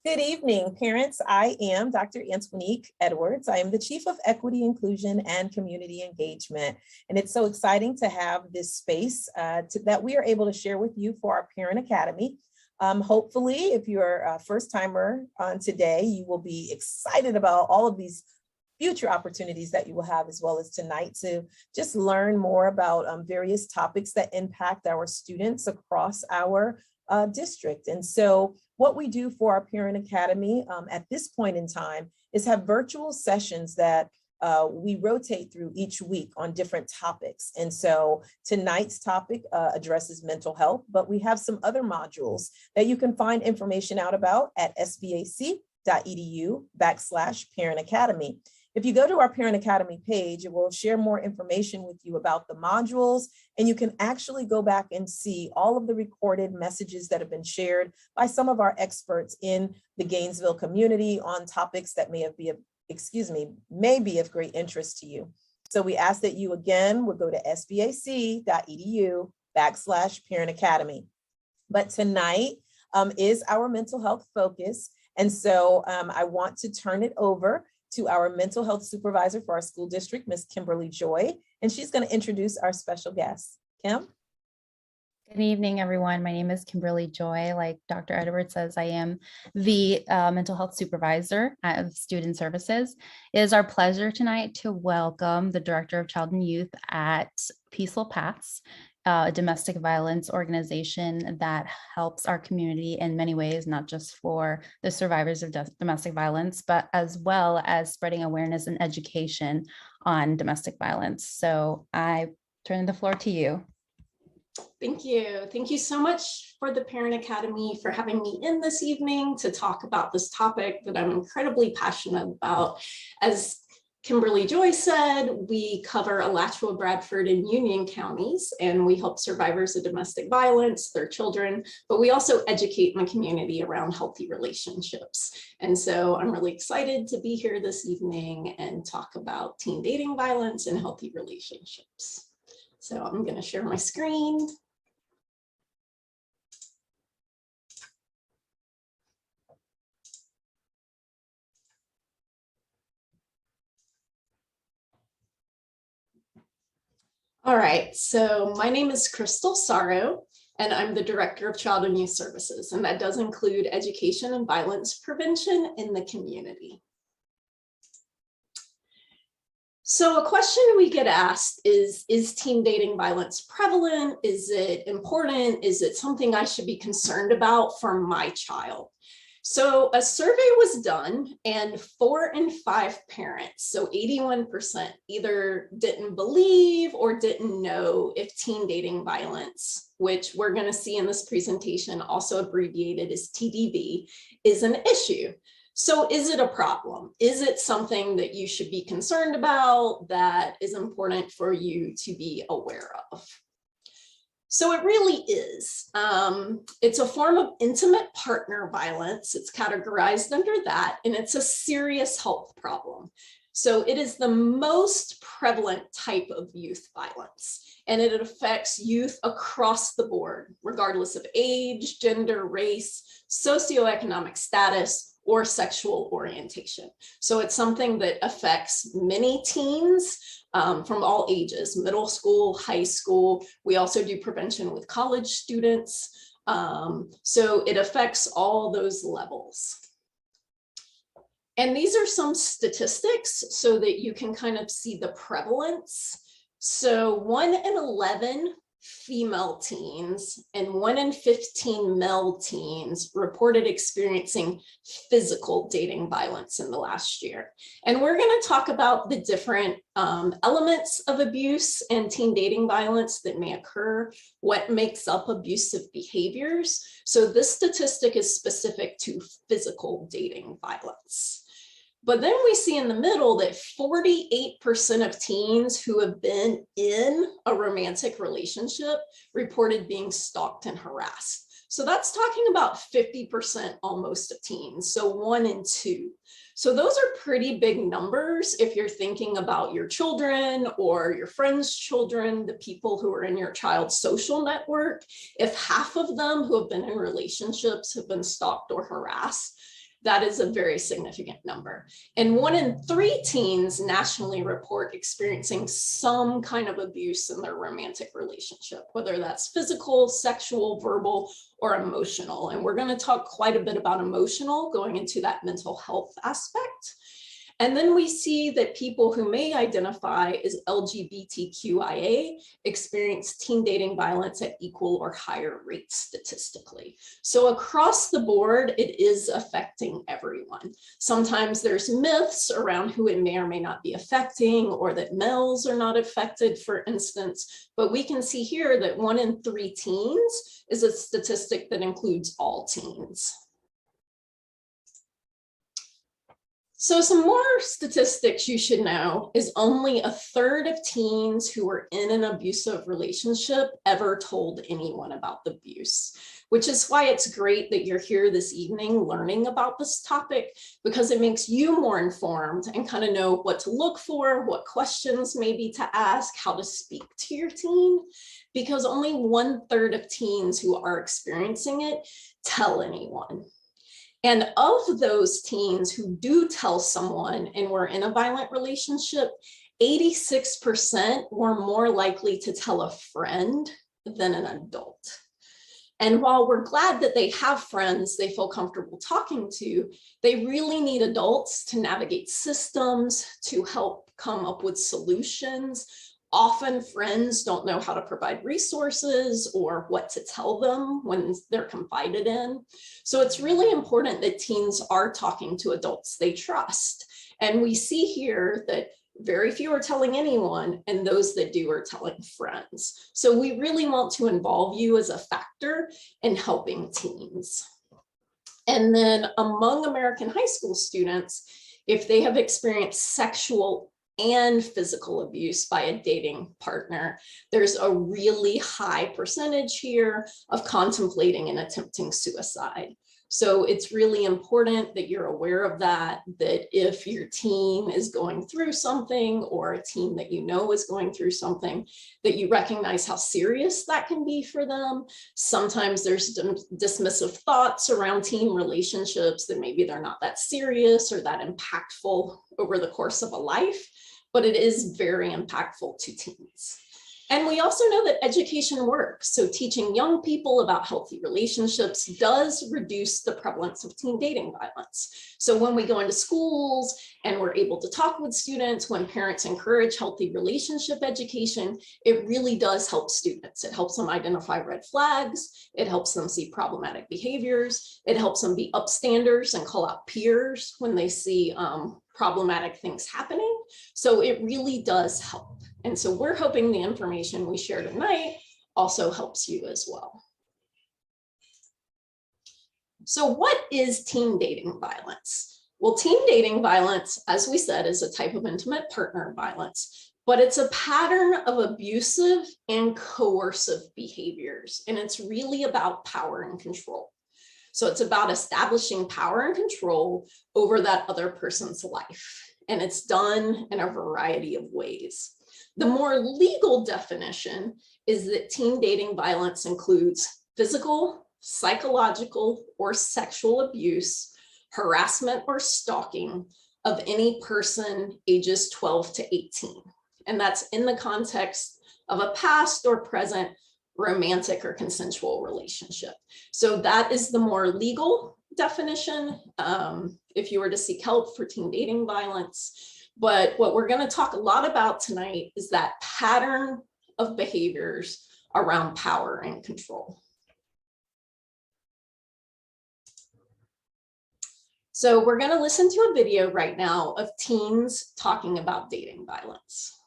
Good evening, parents. I am Dr. Antonique Edwards. I am the Chief of Equity, Inclusion, and Community Engagement. And it's so exciting to have this space that we are able to share with you for our Parent Academy. Hopefully, if you're a first timer on today, you will be excited about all of these future opportunities that you will have, as well as tonight, to just learn more about various topics that impact our students across our district. And so what we do for our Parent Academy at this point in time is have virtual sessions that we rotate through each week on different topics. And so tonight's topic addresses mental health, but we have some other modules that you can find information out about at sbac.edu/Parent Academy. If you go to our Parent Academy page, it will share more information with you about the modules, and you can actually go back and see all of the recorded messages that have been shared by some of our experts in the Gainesville community on topics that may be of great interest to you. So we ask that you again would go to sbac.edu/Parent Academy. But tonight is our mental health focus. And so I want to turn it over to our mental health supervisor for our school district, Ms. Kimberly Joy, and she's going to introduce our special guest. Kim? Good evening, everyone. My name is Kimberly Joy. Like Dr. Edwards says, I am the mental health supervisor of Student Services. It is our pleasure tonight to welcome the Director of Child and Youth at Peaceful Paths, a domestic violence organization that helps our community in many ways, not just for the survivors of domestic violence, but as well as spreading awareness and education on domestic violence. So I turn the floor to you. Thank you. Thank you so much for the Parent Academy for having me in this evening to talk about this topic that I'm incredibly passionate about. As Kimberly Joy said, we cover Alachua, Bradford, and Union counties, and we help survivors of domestic violence, their children, but we also educate my community around healthy relationships. And so I'm really excited to be here this evening and talk about teen dating violence and healthy relationships. So I'm going to share my screen. All right, so my name is Crystal Sorrow, and I'm the Director of Child and Youth Services, and that does include education and violence prevention in the community. So a question we get asked is teen dating violence prevalent? Is it important? Is it something I should be concerned about for my child? So a survey was done, and 4 in 5 parents, so 81%, either didn't believe or didn't know if teen dating violence, which we're going to see in this presentation, also abbreviated as TDV, is an issue. So is it a problem? Is it something that you should be concerned about, that is important for you to be aware of? So it really is. It's a form of intimate partner violence. It's categorized under that, and it's a serious health problem. So it is the most prevalent type of youth violence, and it affects youth across the board, regardless of age, gender, race, socioeconomic status, or sexual orientation. So it's something that affects many teens from all ages, middle school, high school. We also do prevention with college students. So it affects all those levels. And these are some statistics so that you can kind of see the prevalence. So 1 in 11 female teens and 1 in 15 male teens reported experiencing physical dating violence in the last year. And we're going to talk about the different elements of abuse and teen dating violence that may occur, what makes up abusive behaviors. So this statistic is specific to physical dating violence. But then we see in the middle that 48% of teens who have been in a romantic relationship reported being stalked and harassed. So that's talking about 50% almost of teens, so 1 in 2. So those are pretty big numbers if you're thinking about your children or your friends' children, the people who are in your child's social network. If half of them who have been in relationships have been stalked or harassed, That is a very significant number. And 1 in 3 teens nationally report experiencing some kind of abuse in their romantic relationship, whether that's physical, sexual, verbal, or emotional. And we're going to talk quite a bit about emotional, going into that mental health aspect. And then we see that people who may identify as LGBTQIA experience teen dating violence at equal or higher rates statistically. So across the board, it is affecting everyone. Sometimes there's myths around who it may or may not be affecting, or that males are not affected, for instance. But we can see here that 1 in 3 teens is a statistic that includes all teens. So some more statistics you should know is only 1/3 of teens who were in an abusive relationship ever told anyone about the abuse, which is why it's great that you're here this evening learning about this topic, because it makes you more informed and kind of know what to look for, what questions maybe to ask, how to speak to your teen, because only 1/3 of teens who are experiencing it tell anyone. And of those teens who do tell someone and were in a violent relationship, 86% were more likely to tell a friend than an adult. And while we're glad that they have friends they feel comfortable talking to, they really need adults to navigate systems, to help come up with solutions. Often friends don't know how to provide resources or what to tell them when they're confided in. So it's really important that teens are talking to adults they trust. And we see here that very few are telling anyone, and those that do are telling friends. So we really want to involve you as a factor in helping teens. And then among American high school students, if they have experienced sexual and physical abuse by a dating partner, there's a really high percentage here of contemplating and attempting suicide. So it's really important that you're aware of that, that if your teen is going through something, or a teen that you know is going through something, that you recognize how serious that can be for them. Sometimes there's dismissive thoughts around teen relationships that maybe they're not that serious or that impactful over the course of a life, but it is very impactful to teens. And we also know that education works. So teaching young people about healthy relationships does reduce the prevalence of teen dating violence. So when we go into schools and we're able to talk with students, when parents encourage healthy relationship education, it really does help students. It helps them identify red flags. It helps them see problematic behaviors. It helps them be upstanders and call out peers when they see problematic things happening. So it really does help. And so we're hoping the information we share tonight also helps you as well. So what is teen dating violence? Well, teen dating violence, as we said, is a type of intimate partner violence, but it's a pattern of abusive and coercive behaviors. And it's really about power and control. So it's about establishing power and control over that other person's life. And it's done in a variety of ways. The more legal definition is that teen dating violence includes physical, psychological, or sexual abuse, harassment, or stalking of any person ages 12 to 18. And that's in the context of a past or present romantic or consensual relationship. So that is the more legal definition if you were to seek help for teen dating violence. But what we're going to talk a lot about tonight is that pattern of behaviors around power and control. So we're going to listen to a video right now of teens talking about dating violence.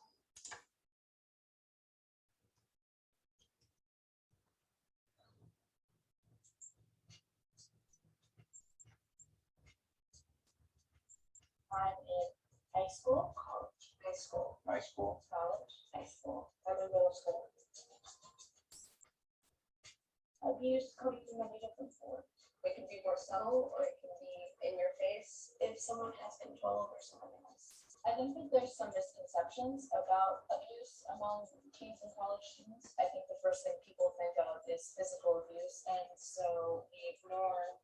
I'm in high school, college, high school, college, high school, early middle school. Abuse comes in many different forms. It can be more subtle, or it can be in your face if someone has control over someone else. I think that there's some misconceptions about abuse among teens and college students. I think the first thing people think of is physical abuse, and so we ignore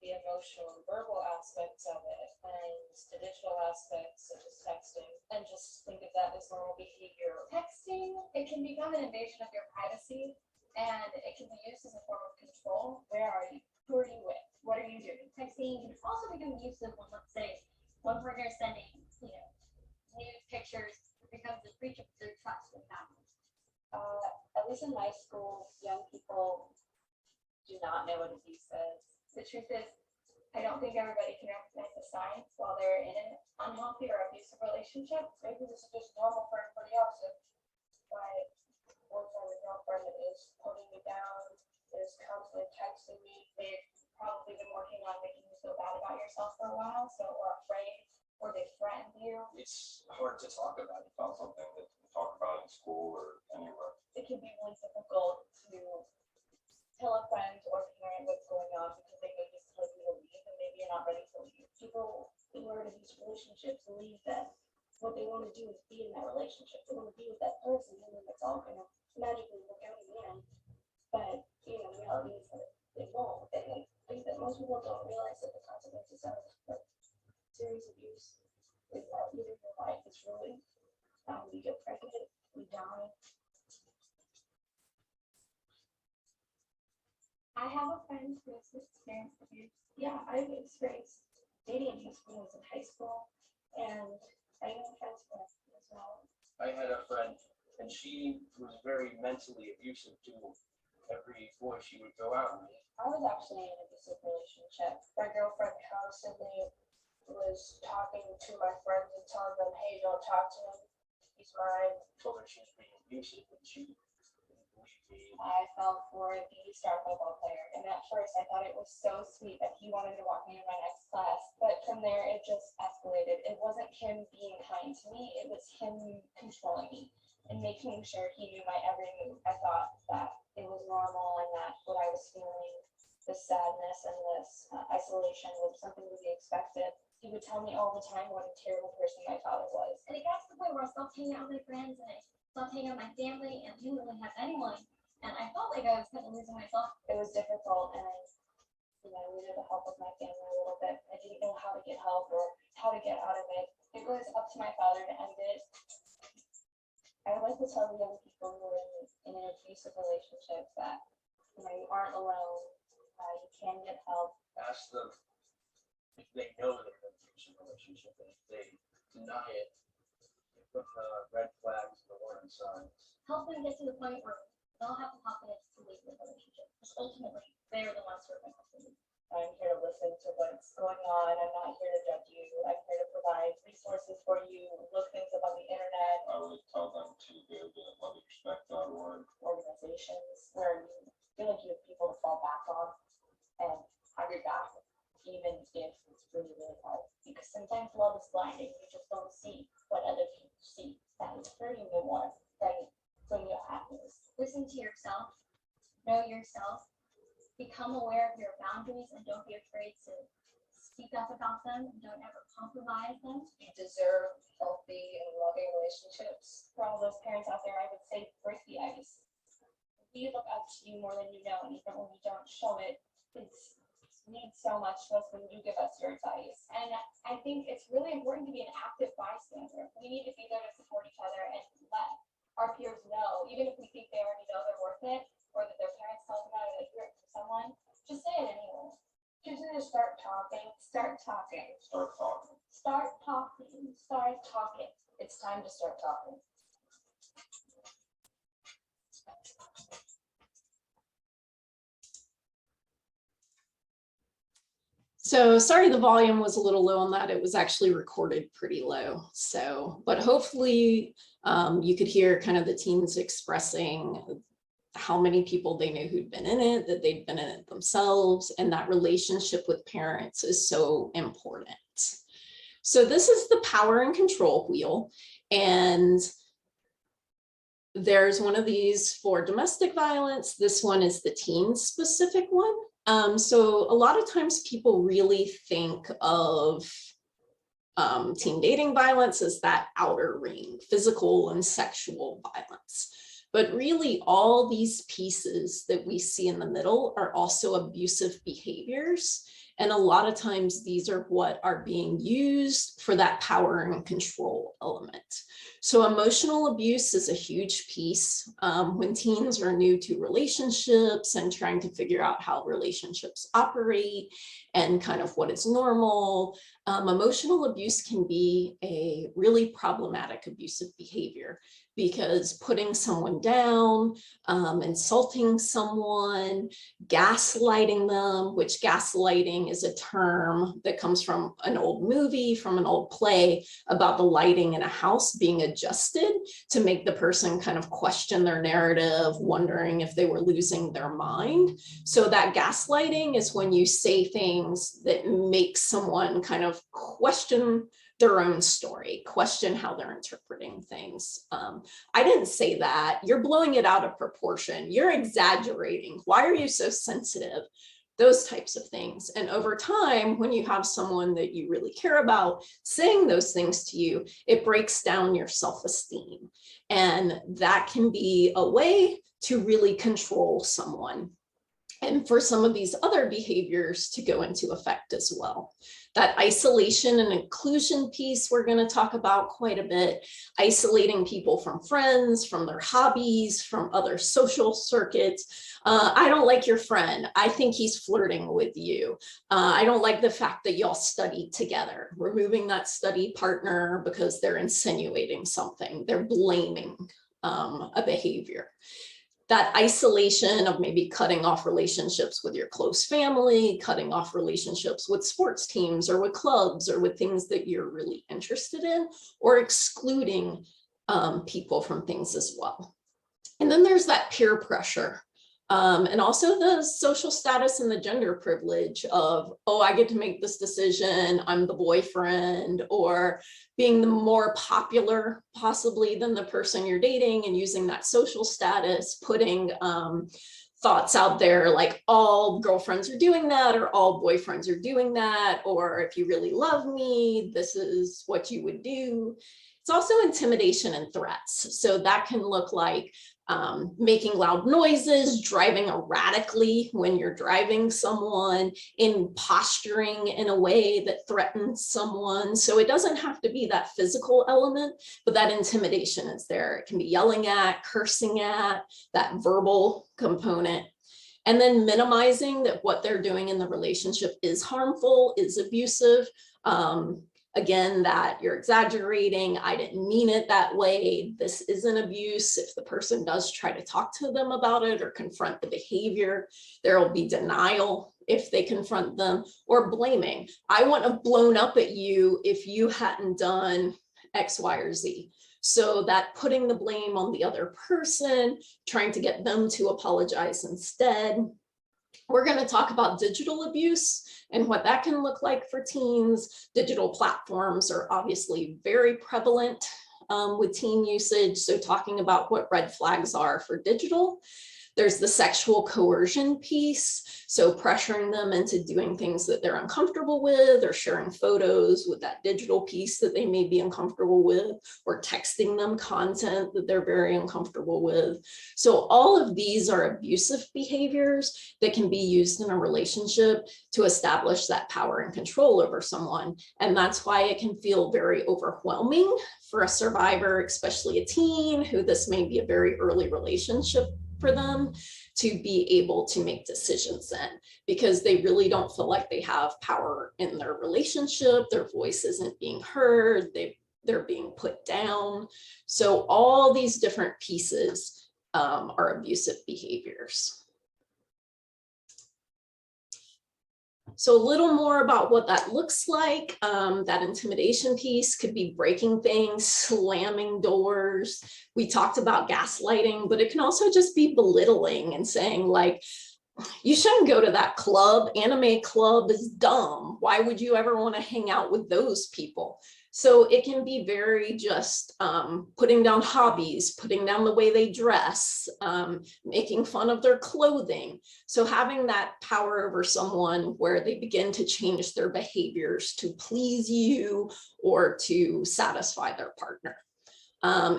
the emotional emotional and verbal aspects of it, and the digital aspects such as texting, and just think of that as normal behavior. Texting, it can become an invasion of your privacy, and it can be used as a form of control. Where are you? Who are you with? What are you doing? Texting can also become used as, let's say, one partner is sending, nude pictures, becomes a breach of their trust with families. At least in my school, young people do not know what abuse is. The truth is, I don't think everybody can recognize the signs while they're in an unhealthy or abusive relationship. Maybe this is just normal for everybody else. My boyfriend or girlfriend is putting me down, is constantly texting me. They've probably been working on making you feel bad about yourself for a while, or afraid, or they threaten you. It's hard to talk about. It's not something that you talk about in school or anywhere. It can be really difficult to tell a friend or parent what's going on because they may just tell you to leave and maybe you're not ready to leave. People who are in these relationships believe that what they want to do is be in that relationship. They want to be with that person and then it's all going to magically work out in the end. But, reality is that it won't. And I think that most people don't realize that the consequences of serious abuse is that either your life is ruined, you get pregnant, you die. I have a friend who has experienced abuse. Yeah, I've experienced dating abuse when I was in high school, and I know friends with as well. I had a friend, and she was very mentally abusive to every boy she would go out with. I was actually in an abusive relationship. My girlfriend constantly was talking to my friends and telling them, "Hey, don't talk to him. He's mine." Told her she was being abusive, and she didn't believe me. I fell for the star football player, and at first I thought it was so sweet that he wanted to walk me in my next class, but from there it just escalated. It wasn't him being kind to me, it was him controlling me and making sure he knew my every move. I thought that it was normal and that what I was feeling, this sadness and this isolation, was something to be expected. He would tell me all the time what a terrible person my father was. And it got to the point where I stopped hanging out with my friends and I stopped hanging out with my family and didn't really have anyone. And I felt like I was kind of losing myself. It was difficult, and I needed the help of my family a little bit. I didn't know how to get help or how to get out of it. It was up to my father to end it. I would like to tell the young people who are in an abusive relationship that you aren't alone. You can get help. Ask them if they know they're in an abusive relationship, and if they deny it, put the red flags and the warning signs. Help them get to the point where they'll have the confidence to leave the relationship. Because ultimately, they're the ones who are going to have to leave. I'm here to listen to what's going on. I'm not here to judge you. I'm here to provide resources for you. Look things up on the internet. I would tell them to go to loveandrespect.org. Organizations where you feel like you have people to fall back on and have your back, even if it's really, really hard. Because sometimes love is blinding. You just don't see what other people see. That is hurting you more than bringing you happiness. Listen to yourself. Know yourself. Become aware of your boundaries and don't be afraid to speak up about them and don't ever compromise them. You deserve healthy and loving relationships. For all those parents out there, I would say break the ice. We look up to you more than you know, and even when we don't show it, it means so much to us when you give us your advice. And I think it's really important to be an active bystander. We need to be there to support each other and let our peers know, even if we think they already know they're worth it, or that their parents tell them about it, or they hear it from someone, just say it anyway. Just start talking, start talking. Start talking. Start talking, start talking. It's time to start talking. So sorry, the volume was a little low on that. It was actually recorded pretty low. So, but hopefully you could hear kind of the teens expressing how many people they knew who'd been in it, that they'd been in it themselves, and that relationship with parents is so important. So this is the power and control wheel. And there's one of these for domestic violence. This one is the teen specific one. So a lot of times people really think of teen dating violence as that outer ring, physical and sexual violence. But really all these pieces that we see in the middle are also abusive behaviors. And a lot of times these are what are being used for that power and control element. So emotional abuse is a huge piece when teens are new to relationships and trying to figure out how relationships operate and kind of what is normal. Emotional abuse can be a really problematic abusive behavior, because putting someone down, insulting someone, gaslighting them, which gaslighting is a term that comes from an old movie, from an old play about the lighting in a house being adjusted to make the person kind of question their narrative, wondering if they were losing their mind. So that gaslighting is when you say things that make someone kind of question their own story, question how they're interpreting things. I didn't say that. You're blowing it out of proportion. You're exaggerating. Why are you so sensitive? Those types of things. And over time, when you have someone that you really care about saying those things to you, it breaks down your self-esteem. And that can be a way to really control someone. And for some of these other behaviors to go into effect as well. That isolation and inclusion piece we're going to talk about quite a bit, isolating people from friends, from their hobbies, from other social circuits. I don't like your friend. I think he's flirting with you. I don't like the fact that y'all study together. Removing that study partner because they're insinuating something. They're blaming a behavior. That isolation of maybe cutting off relationships with your close family, cutting off relationships with sports teams or with clubs or with things that you're really interested in, or excluding people from things as well. And then there's that peer pressure. And also the social status and the gender privilege of, oh, I get to make this decision, I'm the boyfriend, or being the more popular possibly than the person you're dating, and using that social status, putting thoughts out there like all girlfriends are doing that, or all boyfriends are doing that, or if you really love me, this is what you would do. It's also intimidation and threats. So that can look like making loud noises, driving erratically when you're driving someone, in posturing in a way that threatens someone. So it doesn't have to be that physical element, but that intimidation is there. It can be yelling at, cursing at, that verbal component. And then minimizing that what they're doing in the relationship is harmful, is abusive. Again, that you're exaggerating, I didn't mean it that way, this isn't abuse. If the person does try to talk to them about it or confront the behavior, there will be denial if they confront them, or blaming. I wouldn't have blown up at you if you hadn't done X, Y, or Z. So that putting the blame on the other person, trying to get them to apologize instead. We're going to talk about digital abuse and what that can look like for teens. Digital platforms are obviously very prevalent with teen usage. So talking about what red flags are for digital. There's the sexual coercion piece. So pressuring them into doing things that they're uncomfortable with, or sharing photos with that digital piece that they may be uncomfortable with, or texting them content that they're very uncomfortable with. So all of these are abusive behaviors that can be used in a relationship to establish that power and control over someone. And that's why it can feel very overwhelming for a survivor, especially a teen who this may be a very early relationship for them, to be able to make decisions then, because they really don't feel like they have power in their relationship. Their voice isn't being heard. They're being put down. So all these different pieces are abusive behaviors. So a little more about what that looks like. That intimidation piece could be breaking things, slamming doors. We talked about gaslighting, but it can also just be belittling and saying like, you shouldn't go to that club. Anime club is dumb. Why would you ever want to hang out with those people? So it can be very just putting down hobbies, putting down the way they dress, making fun of their clothing. So having that power over someone where they begin to change their behaviors to please you or to satisfy their partner.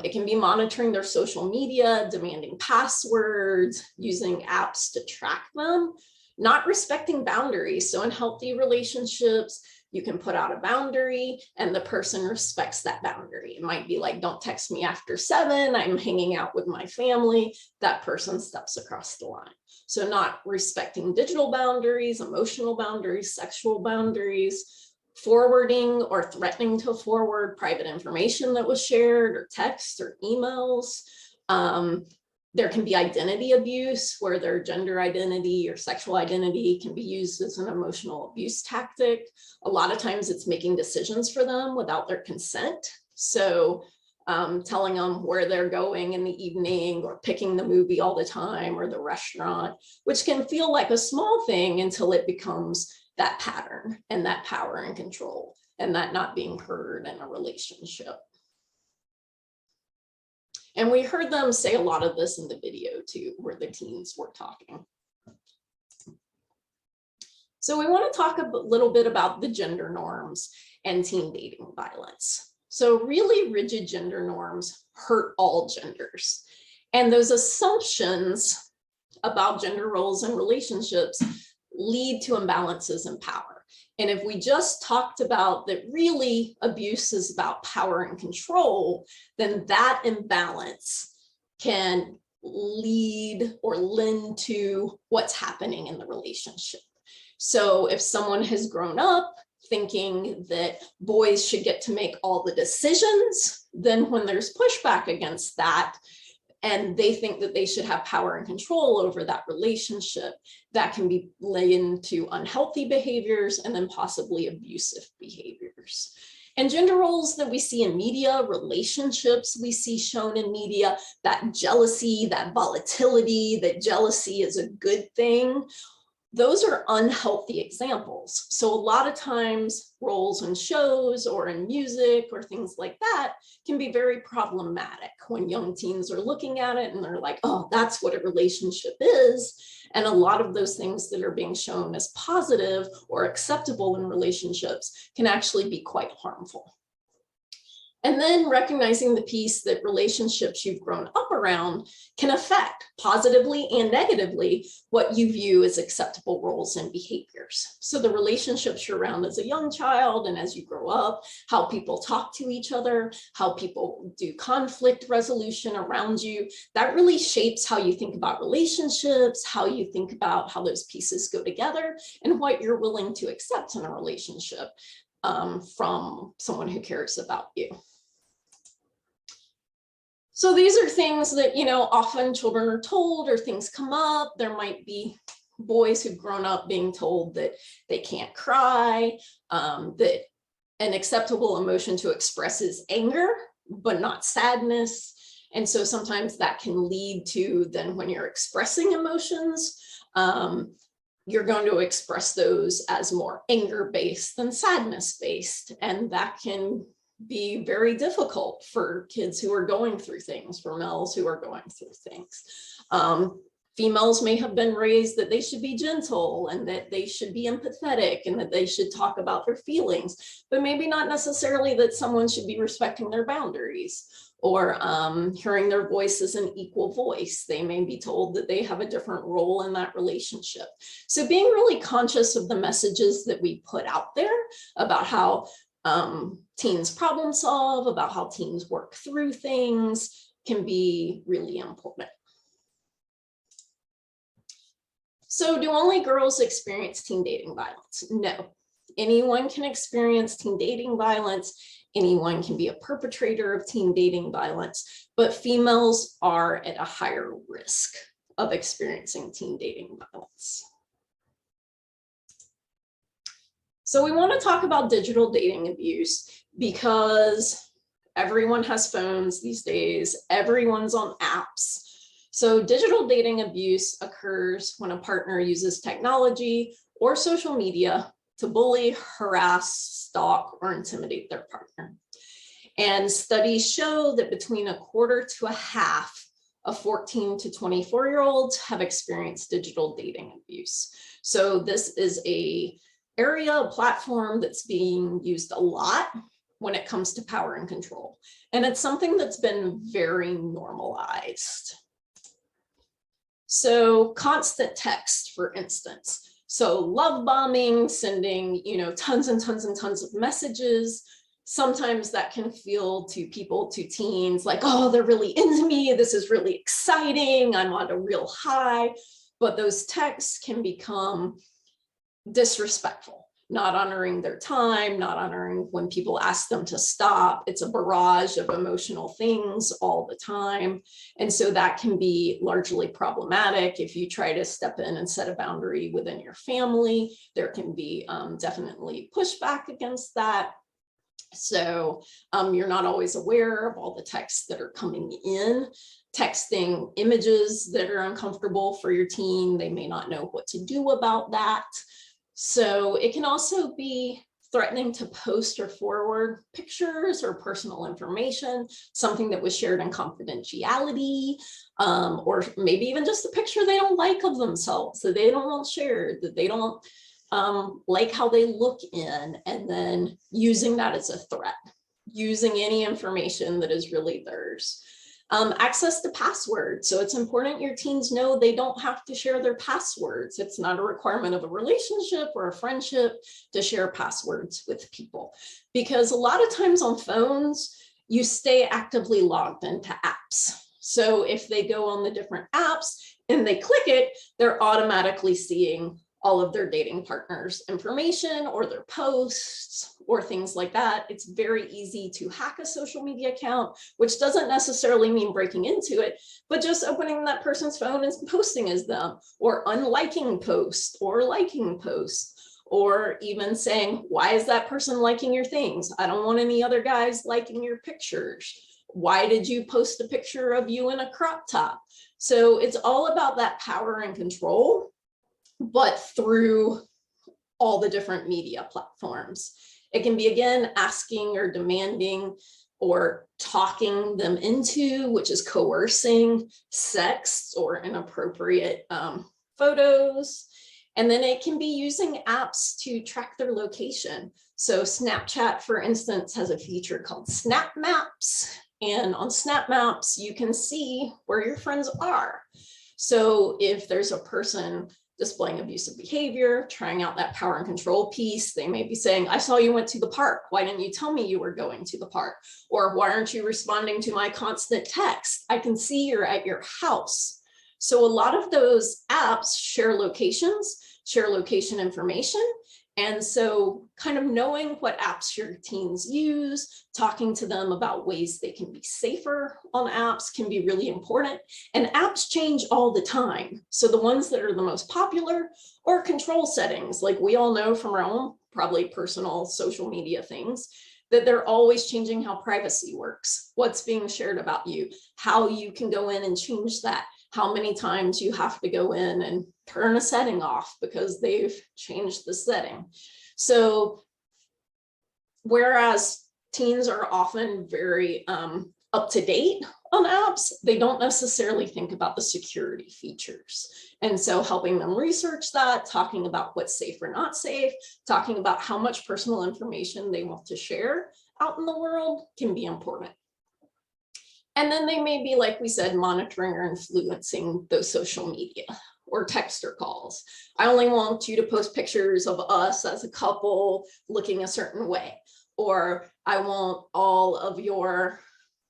It can be monitoring their social media, demanding passwords, using apps to track them. Not respecting boundaries. So in healthy relationships, you can put out a boundary and the person respects that boundary. It might be like, don't text me after 7, I'm hanging out with my family. That person steps across the line. So not respecting digital boundaries, emotional boundaries, sexual boundaries, forwarding or threatening to forward private information that was shared or text or emails. There can be identity abuse where their gender identity or sexual identity can be used as an emotional abuse tactic. A lot of times it's making decisions for them without their consent. So telling them where they're going in the evening or picking the movie all the time or the restaurant, which can feel like a small thing until it becomes that pattern and that power and control and that not being heard in a relationship. And we heard them say a lot of this in the video too, where the teens were talking. So we want to talk a little bit about the gender norms and teen dating violence. So really rigid gender norms hurt all genders. And those assumptions about gender roles and relationships lead to imbalances in power. And if we just talked about that really abuse is about power and control, then that imbalance can lead or lend to what's happening in the relationship. So if someone has grown up thinking that boys should get to make all the decisions, then when there's pushback against that, and they think that they should have power and control over that relationship, that can be led into unhealthy behaviors and then possibly abusive behaviors. And gender roles that we see in media, relationships we see shown in media, that jealousy, that volatility, that jealousy is a good thing, those are unhealthy examples. So a lot of times roles in shows or in music or things like that can be very problematic when young teens are looking at it and they're like, oh, that's what a relationship is. And a lot of those things that are being shown as positive or acceptable in relationships can actually be quite harmful. And then recognizing the piece that relationships you've grown up around can affect positively and negatively what you view as acceptable roles and behaviors. So the relationships you're around as a young child and as you grow up, how people talk to each other, how people do conflict resolution around you, that really shapes how you think about relationships, how you think about how those pieces go together, and what you're willing to accept in a relationship from someone who cares about you. So these are things that, often children are told or things come up. There might be boys who've grown up being told that they can't cry, that an acceptable emotion to express is anger, but not sadness. And so sometimes that can lead to then when you're expressing emotions, you're going to express those as more anger-based than sadness-based. And that can be very difficult for kids who are going through things, for males who are going through things. Females may have been raised that they should be gentle and that they should be empathetic and that they should talk about their feelings, but maybe not necessarily that someone should be respecting their boundaries or hearing their voice as an equal voice. They may be told that they have a different role in that relationship. So being really conscious of the messages that we put out there about how teens problem solve, about how teens work through things can be really important. So do only girls experience teen dating violence? No. Anyone can experience teen dating violence. Anyone can be a perpetrator of teen dating violence, but females are at a higher risk of experiencing teen dating violence. So we want to talk about digital dating abuse because everyone has phones these days, everyone's on apps. So digital dating abuse occurs when a partner uses technology or social media to bully, harass, stalk, or intimidate their partner. And studies show that between 1/4 to 1/2 of 14 to 24-year-olds have experienced digital dating abuse. So this is a platform that's being used a lot when it comes to power and control. And it's something that's been very normalized. So constant text, for instance, So love bombing, sending, tons and tons and tons of messages. Sometimes that can feel to people, to teens, like, oh, they're really into me. This is really exciting. I'm on a real high. But those texts can become disrespectful, not honoring their time, not honoring when people ask them to stop. It's a barrage of emotional things all the time. And so that can be largely problematic. If you try to step in and set a boundary within your family, there can be definitely pushback against that. So you're not always aware of all the texts that are coming in, texting images that are uncomfortable for your teen. They may not know what to do about that. So it can also be threatening to post or forward pictures or personal information, something that was shared in confidentiality, or maybe even just a picture they don't like of themselves, that they don't want shared, that they don't like how they look in, and then using that as a threat, using any information that is really theirs. Access to passwords. So it's important your teens know they don't have to share their passwords. It's not a requirement of a relationship or a friendship to share passwords with people, because a lot of times on phones, you stay actively logged into apps. So if they go on the different apps and they click it, they're automatically seeing all of their dating partners' information or their posts or things like that. It's very easy to hack a social media account, which doesn't necessarily mean breaking into it, but just opening that person's phone and posting as them, or unliking posts or liking posts, or even saying, why is that person liking your things? I don't want any other guys liking your pictures. Why did you post a picture of you in a crop top? So it's all about that power and control, but through all the different media platforms. It can be, again, asking or demanding or talking them into, which is coercing, sex or inappropriate photos. And then it can be using apps to track their location. So Snapchat, for instance, has a feature called Snap Maps. And on Snap Maps, you can see where your friends are. So if there's a person displaying abusive behavior, trying out that power and control piece, they may be saying, I saw you went to the park. Why didn't you tell me you were going to the park? Or why aren't you responding to my constant text? I can see you're at your house. So a lot of those apps share locations, share location information. And so kind of knowing what apps your teens use, talking to them about ways they can be safer on apps can be really important. And apps change all the time. So the ones that are the most popular are control settings, like we all know from our own probably personal social media things, that they're always changing how privacy works, what's being shared about you, how you can go in and change that, how many times you have to go in and turn a setting off because they've changed the setting. So whereas teens are often very up to date on apps, they don't necessarily think about the security features. And so helping them research that, talking about what's safe or not safe, talking about how much personal information they want to share out in the world can be important. And then they may be, like we said, monitoring or influencing those social media or texter calls. I only want you to post pictures of us as a couple looking a certain way, or I want all of your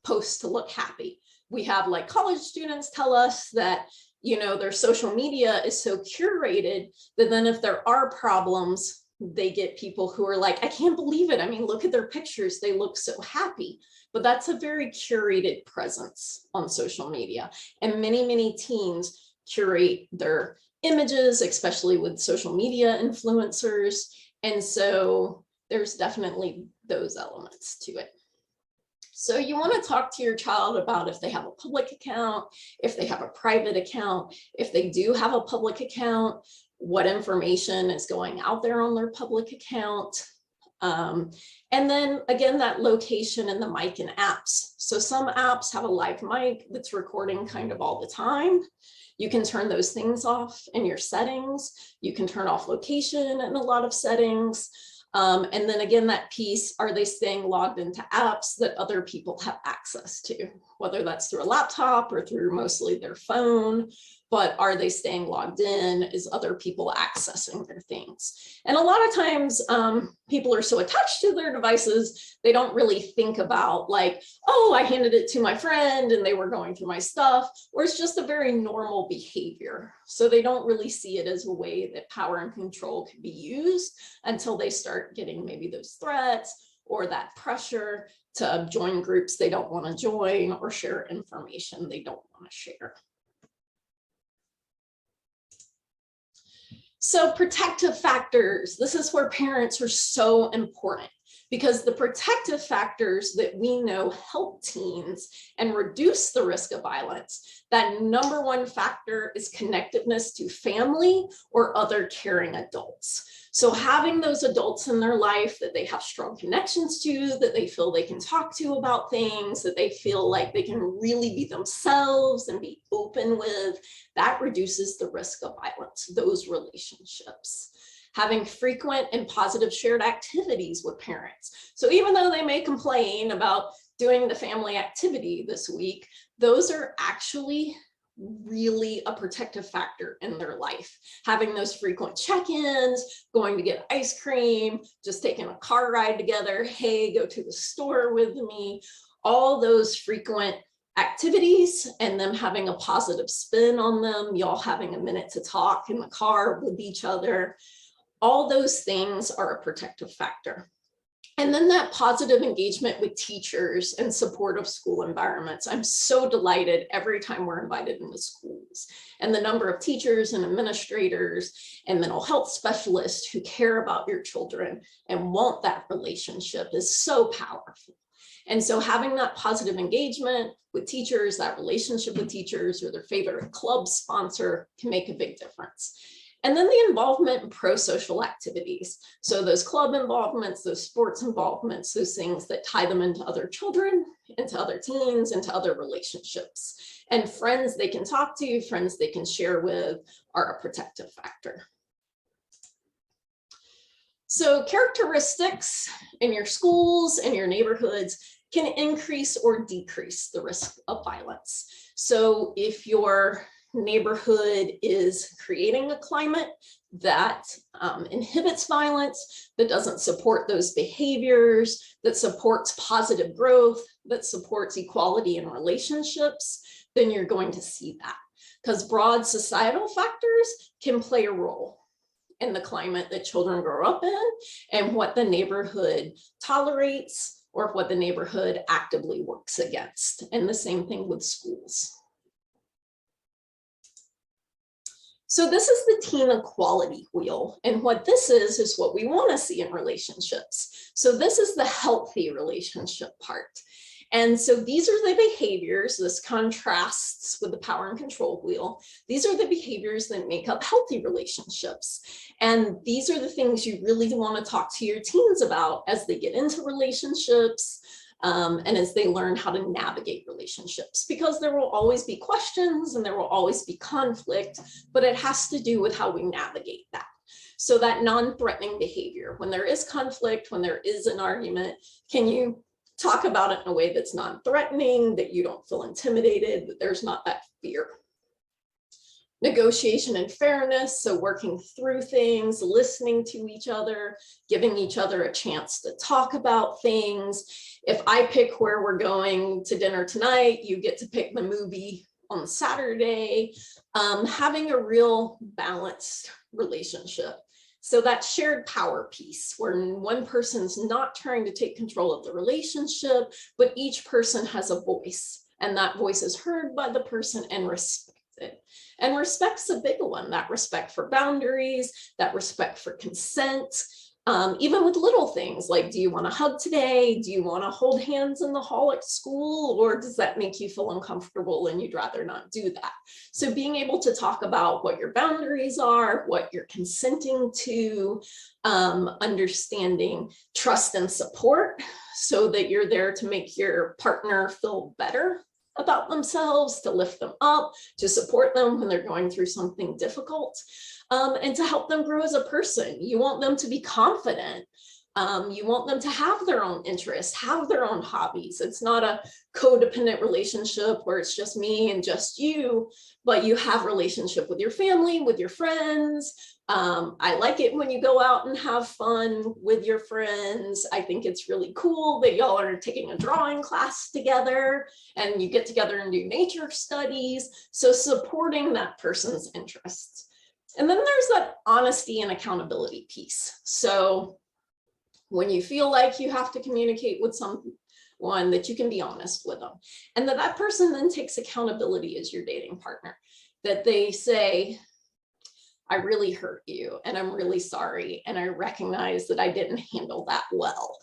posts to look happy. We have like college students tell us that, you know, their social media is so curated that then if there are problems, they get people who are like, I can't believe it. I mean, look at their pictures. They look so happy. But that's a very curated presence on social media. And many, many teens curate their images, especially with social media influencers. And so there's definitely those elements to it. So you want to talk to your child about if they have a public account, if they have a private account, if they do have a public account, what information is going out there on their public account. And then again, that location and the mic and apps. So some apps have a live mic that's recording kind of all the time. You can turn those things off in your settings. You can turn off location in a lot of settings. And then again, that piece, are they staying logged into apps that other people have access to, whether that's through a laptop or through mostly their phone, but are they staying logged in? Is other people accessing their things? And a lot of times people are so attached to their devices, they don't really think about like, oh, I handed it to my friend and they were going through my stuff, or it's just a very normal behavior. So they don't really see it as a way that power and control can be used until they start getting maybe those threats or that pressure to join groups they don't want to join or share information they don't want to share. So protective factors, this is where parents are so important, because the protective factors that we know help teens and reduce the risk of violence, that number one factor is connectedness to family or other caring adults. So having those adults in their life that they have strong connections to, that they feel they can talk to about things, that they feel like they can really be themselves and be open with, that reduces the risk of violence, those relationships. Having frequent and positive shared activities with parents. So even though they may complain about doing the family activity this week, those are actually really a protective factor in their life. Having those frequent check-ins, going to get ice cream, just taking a car ride together, hey, go to the store with me, all those frequent activities and them having a positive spin on them, y'all having a minute to talk in the car with each other, all those things are a protective factor. And then that positive engagement with teachers and supportive school environments. I'm so delighted every time we're invited into schools. And the number of teachers and administrators and mental health specialists who care about your children and want that relationship is so powerful. And so having that positive engagement with teachers, that relationship with teachers or their favorite club sponsor can make a big difference. And then the involvement in pro-social activities. So those club involvements, those sports involvements, those things that tie them into other children, into other teens, into other relationships. And friends they can talk to, friends they can share with are a protective factor. So characteristics in your schools and your neighborhoods can increase or decrease the risk of violence. So if your neighborhood is creating a climate that inhibits violence, that doesn't support those behaviors, that supports positive growth, that supports equality in relationships, then you're going to see that. Because broad societal factors can play a role in the climate that children grow up in and what the neighborhood tolerates or what the neighborhood actively works against. And the same thing with schools. So this is the teen equality wheel. And what this is what we want to see in relationships. So this is the healthy relationship part. And so these are the behaviors, this contrasts with the power and control wheel. These are the behaviors that make up healthy relationships. And these are the things you really want to talk to your teens about as they get into relationships, and as they learn how to navigate relationships, because there will always be questions and there will always be conflict, but it has to do with how we navigate that. So that non-threatening behavior, when there is conflict, when there is an argument, can you talk about it in a way that's non-threatening, that you don't feel intimidated, that there's not that fear. Negotiation and fairness, so working through things, listening to each other, giving each other a chance to talk about things. If I pick where we're going to dinner tonight, you get to pick the movie on Saturday, having a real balanced relationship. So that shared power piece where one person's not trying to take control of the relationship, but each person has a voice and that voice is heard by the person and respected. And respect's a big one, that respect for boundaries, that respect for consent, even with little things like, do you want to hug today? Do you want to hold hands in the hall at school? Or does that make you feel uncomfortable and you'd rather not do that? So being able to talk about what your boundaries are, what you're consenting to, understanding trust and support so that you're there to make your partner feel better about themselves, to lift them up, to support them when they're going through something difficult, and to help them grow as a person. You want them to be confident, You want them to have their own interests, have their own hobbies. It's not a codependent relationship where it's just me and just you, but you have relationship with your family, with your friends. I like it when you go out and have fun with your friends. I think it's really cool that y'all are taking a drawing class together and you get together and do nature studies. So supporting that person's interests. And then there's that honesty and accountability piece. So when you feel like you have to communicate with someone, that you can be honest with them, and that person then takes accountability as your dating partner, that they say, I really hurt you and I'm really sorry, and I recognize that I didn't handle that well.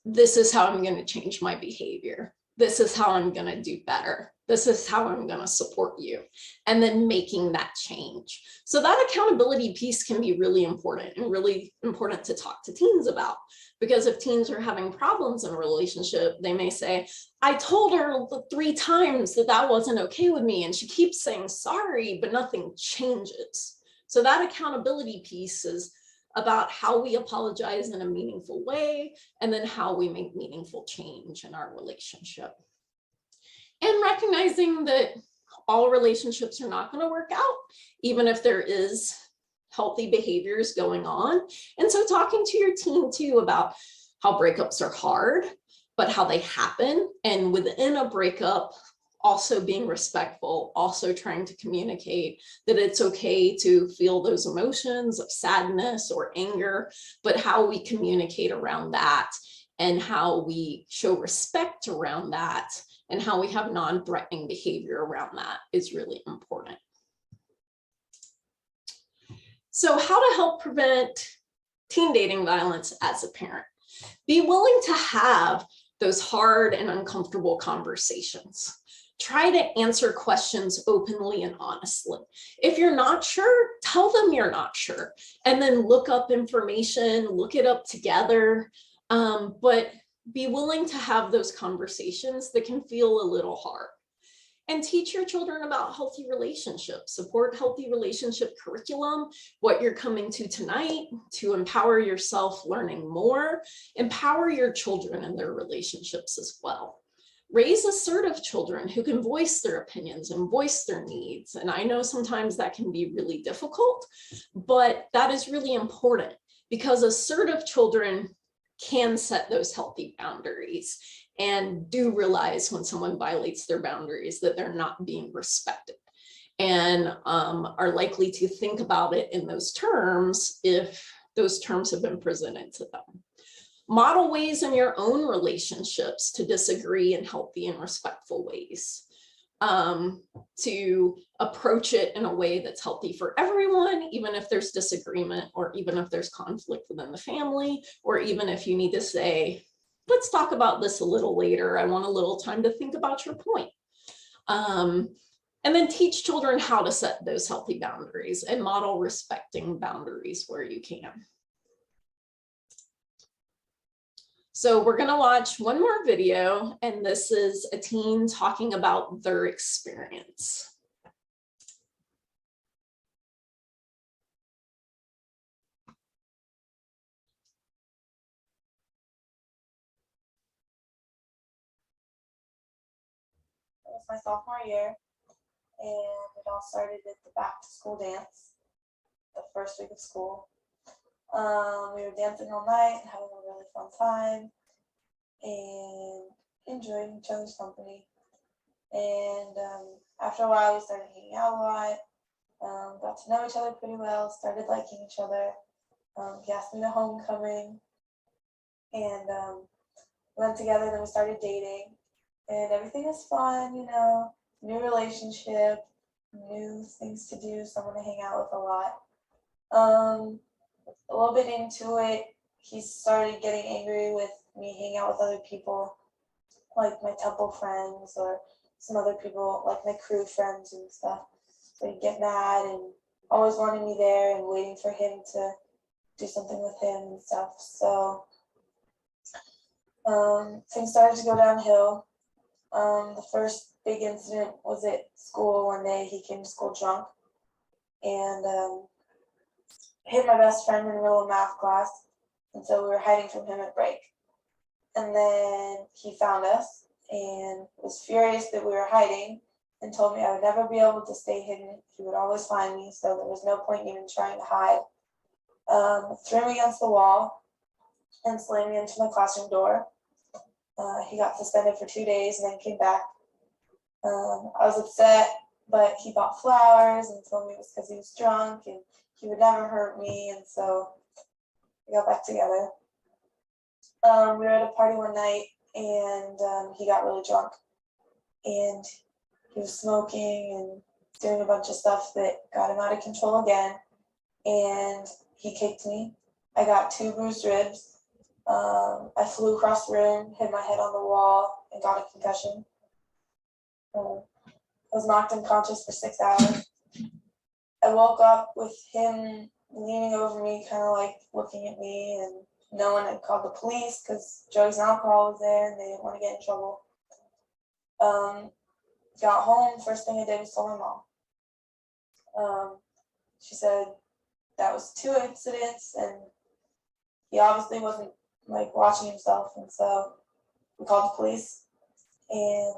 This is how I'm going to change my behavior. This is how I'm going to do better. This is how I'm going to support you. And then making that change. So that accountability piece can be really important, and really important to talk to teens about. Because if teens are having problems in a relationship, they may say, I told her 3 times that wasn't okay with me, and she keeps saying sorry, but nothing changes. So that accountability piece is about how we apologize in a meaningful way, and then how we make meaningful change in our relationship. And recognizing that all relationships are not going to work out, even if there is healthy behaviors going on. And so talking to your teen too about how breakups are hard, but how they happen. And within a breakup, also being respectful, also trying to communicate that it's okay to feel those emotions of sadness or anger, but how we communicate around that and how we show respect around that and how we have non-threatening behavior around that is really important. So how to help prevent teen dating violence as a parent? Be willing to have those hard and uncomfortable conversations. Try to answer questions openly and honestly. If you're not sure, tell them you're not sure, and then look up information, look it up together. But be willing to have those conversations that can feel a little hard. And teach your children about healthy relationships, support healthy relationship curriculum, what you're coming to tonight, to empower yourself learning more, empower your children in their relationships as well. Raise assertive children who can voice their opinions and voice their needs. And I know sometimes that can be really difficult, but that is really important, because assertive children can set those healthy boundaries and do realize when someone violates their boundaries that they're not being respected, and are likely to think about it in those terms if those terms have been presented to them. Model ways in your own relationships to disagree in healthy and respectful ways, to approach it in a way that's healthy for everyone, even if there's disagreement, or even if there's conflict within the family, or even if you need to say, let's talk about this a little later. I want a little time to think about your point. And then teach children how to set those healthy boundaries and model respecting boundaries where you can. So we're going to watch one more video, and this is a teen talking about their experience. It was my sophomore year, and it all started at the back to school dance, the first week of school. We were dancing all night, having a really fun time, and enjoying each other's company. And after a while, we started hanging out a lot, got to know each other pretty well, started liking each other. He asked me to homecoming, and we went together, then we started dating, and everything was fun, you know, new relationship, new things to do, someone to hang out with a lot. A little bit into it, he started getting angry with me hanging out with other people, like my temple friends or some other people, like my crew friends and stuff. So he'd get mad and always wanting me there and waiting for him to do something with him and stuff. So things started to go downhill. The first big incident was at school. One day he came to school drunk and hit my best friend in the middle of math class. And so we were hiding from him at break. And then he found us and was furious that we were hiding and told me I would never be able to stay hidden. He would always find me, so there was no point even trying to hide. Threw me against the wall and slammed me into my classroom door. He got suspended for 2 days and then came back. I was upset, but he bought flowers and told me it was because he was drunk and he would never hurt me, and so we got back together. We were at a party one night and he got really drunk and he was smoking and doing a bunch of stuff that got him out of control again, and he kicked me. I got 2 bruised ribs. I flew across the room, hit my head on the wall, and got a concussion. I was knocked unconscious for 6 hours. I woke up with him leaning over me, kind of like looking at me, and no one had called the police because drugs and alcohol was there and they didn't want to get in trouble. Got home, first thing I did was tell my mom. She said that was 2 incidents and he obviously wasn't like watching himself, and so we called the police, and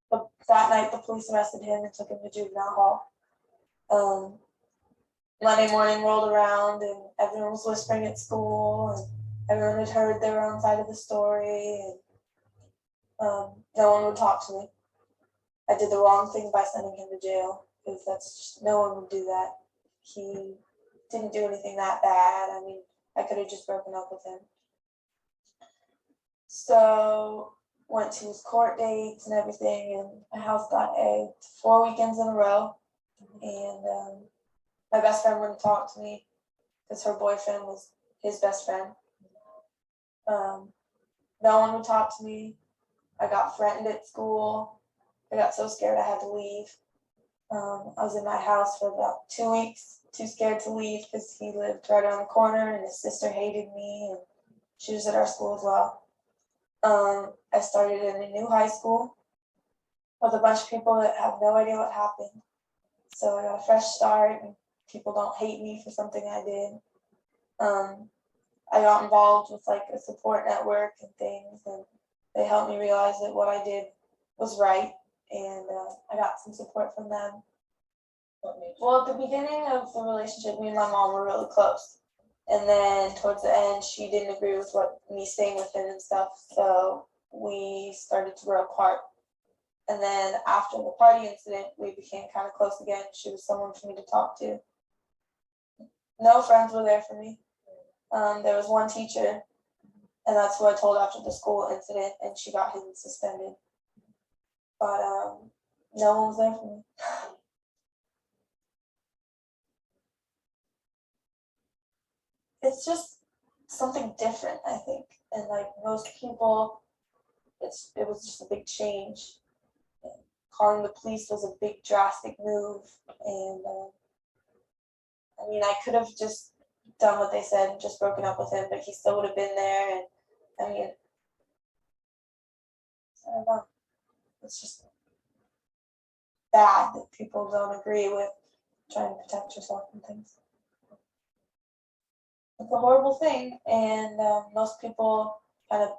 but that night the police arrested him and took him to juvenile hall. Monday morning rolled around and everyone was whispering at school and everyone had heard their own side of the story, and no one would talk to me. I did the wrong thing by sending him to jail because that's just, no one would do that. He didn't do anything that bad. I mean, I could have just broken up with him. So went to his court dates and everything, and my house got egged 4 weekends in a row. And my best friend wouldn't talk to me because her boyfriend was his best friend. No one would talk to me. I got threatened at school. I got so scared I had to leave. I was in my house for about 2 weeks, too scared to leave because he lived right around the corner and his sister hated me and she was at our school as well. I started in a new high school with a bunch of people that have no idea what happened. So I got a fresh start and people don't hate me for something I did. I got involved with like a support network and things, and they helped me realize that what I did was right, and I got some support from them. Well, at the beginning of the relationship, me and my mom were really close, and then towards the end, she didn't agree with me staying with him and stuff, so we started to grow apart. And then after the party incident, we became kind of close again. She was someone for me to talk to. No friends were there for me. There was one teacher, and that's who I told after the school incident, and she got him suspended. But no one was there for me. It's just something different, I think. And like most people, it was just a big change. Calling the police was a big drastic move, and I mean, I could have just done what they said and just broken up with him, but he still would have been there. And I mean, I don't know. It's just bad that people don't agree with trying to protect yourself and things. It's a horrible thing, and most people kind of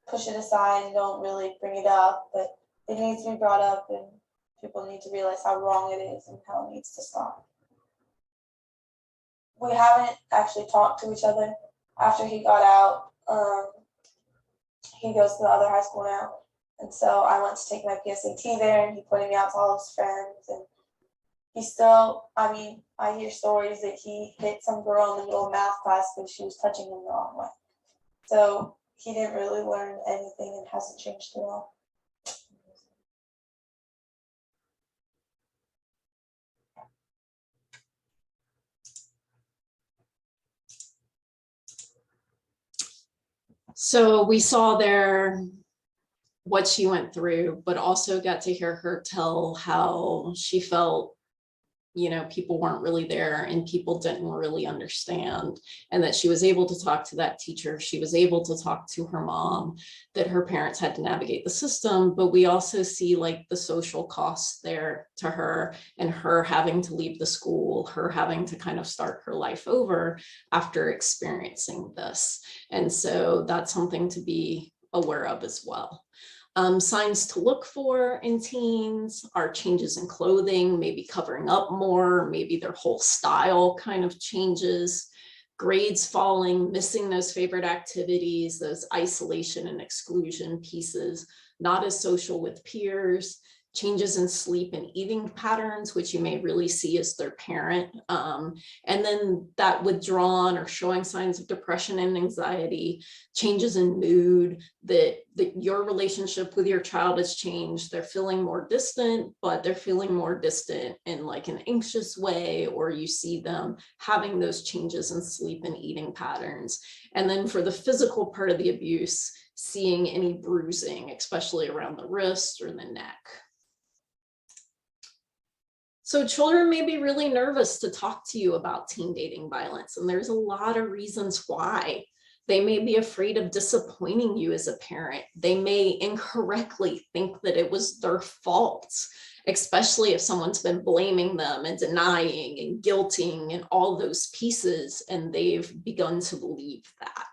push it aside and don't really bring it up, but it needs to be brought up, and people need to realize how wrong it is and how it needs to stop. We haven't actually talked to each other after he got out. He goes to the other high school now, and so I went to take my PSAT there, and he pointed me out to all of his friends, and he still, I mean, I hear stories that he hit some girl in the middle of math class because she was touching him the wrong way. So he didn't really learn anything and hasn't changed at all. So we saw there what she went through, but also got to hear her tell how she felt people weren't really there and people didn't really understand, and that she was able to talk to that teacher. She was able to talk to her mom, that her parents had to navigate the system. But we also see like the social costs there to her, and her having to leave the school, her having to kind of start her life over after experiencing this. And so that's something to be aware of as well. Signs to look for in teens are changes in clothing, maybe covering up more, maybe their whole style kind of changes, grades falling, missing those favorite activities, those isolation and exclusion pieces, not as social with peers, changes in sleep and eating patterns, which you may really see as their parent. And then that withdrawn or showing signs of depression and anxiety, changes in mood, that your relationship with your child has changed. They're feeling more distant, but they're feeling more distant in like an anxious way, or you see them having those changes in sleep and eating patterns. And then for the physical part of the abuse, seeing any bruising, especially around the wrist or the neck. So children may be really nervous to talk to you about teen dating violence, and there's a lot of reasons why. They may be afraid of disappointing you as a parent. They may incorrectly think that it was their fault, especially if someone's been blaming them and denying and guilting and all those pieces, and they've begun to believe that.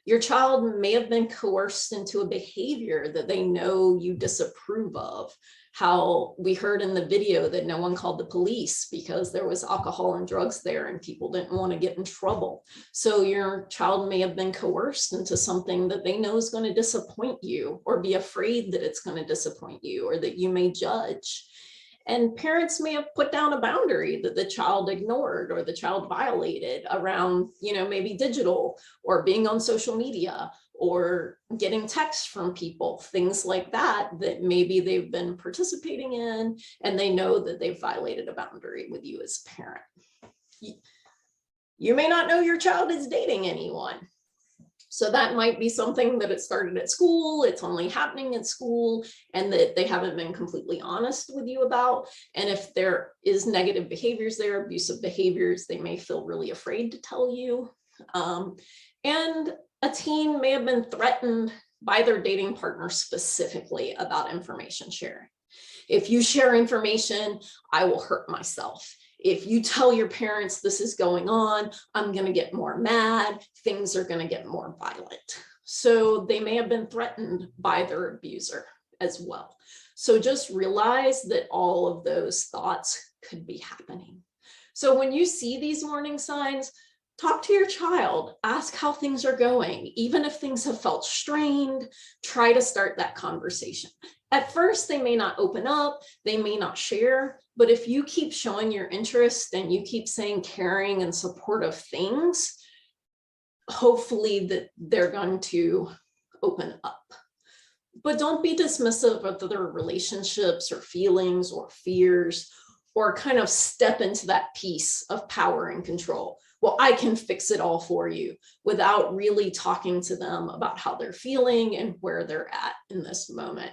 Your child may have been coerced into a behavior that they know you disapprove of. How we heard in the video that no one called the police because there was alcohol and drugs there and people didn't want to get in trouble. So your child may have been coerced into something that they know is going to disappoint you, or be afraid that it's going to disappoint you, or that you may judge. And parents may have put down a boundary that the child ignored or the child violated around, maybe digital or being on social media or getting texts from people, things like that, that maybe they've been participating in, and they know that they've violated a boundary with you as a parent. You may not know your child is dating anyone. So that might be something that it started at school, it's only happening at school, and that they haven't been completely honest with you about. And if there is negative behaviors there, abusive behaviors, they may feel really afraid to tell you. And a teen may have been threatened by their dating partner specifically about information sharing. If you share information, I will hurt myself. If you tell your parents this is going on, I'm going to get more mad. Things are going to get more violent. So they may have been threatened by their abuser as well. So just realize that all of those thoughts could be happening. So when you see these warning signs, talk to your child, ask how things are going. Even if things have felt strained, try to start that conversation. At first, they may not open up, they may not share, but if you keep showing your interest and you keep saying caring and supportive things, hopefully that they're going to open up. But don't be dismissive of their relationships or feelings or fears, or kind of step into that piece of power and control. Well, I can fix it all for you, without really talking to them about how they're feeling and where they're at in this moment.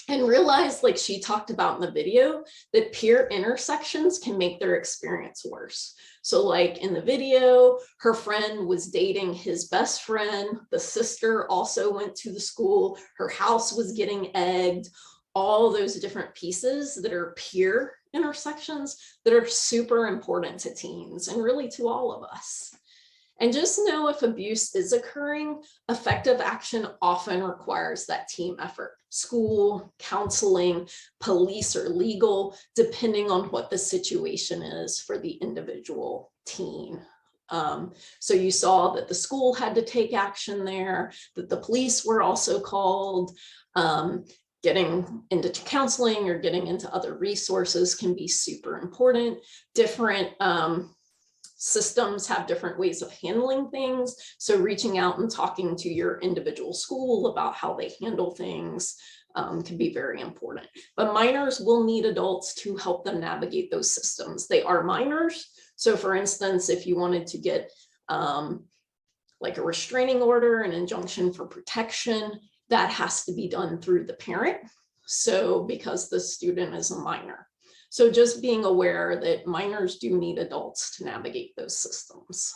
And realize, like she talked about in the video, that peer intersections can make their experience worse. So like in the video, her friend was dating his best friend. The sister also went to the school. Her house was getting egged. All those different pieces that are peer intersections that are super important to teens and really to all of us. And just know, if abuse is occurring, effective action often requires that team effort. School, counseling, police, or legal, depending on what the situation is for the individual teen. So you saw that the school had to take action there, that the police were also called. Getting into counseling or getting into other resources can be super important. Different systems have different ways of handling things. So reaching out and talking to your individual school about how they handle things can be very important. But minors will need adults to help them navigate those systems. They are minors. So for instance, if you wanted to get like a restraining order, an injunction for protection, that has to be done through the parent. So because the student is a minor. So just being aware that minors do need adults to navigate those systems.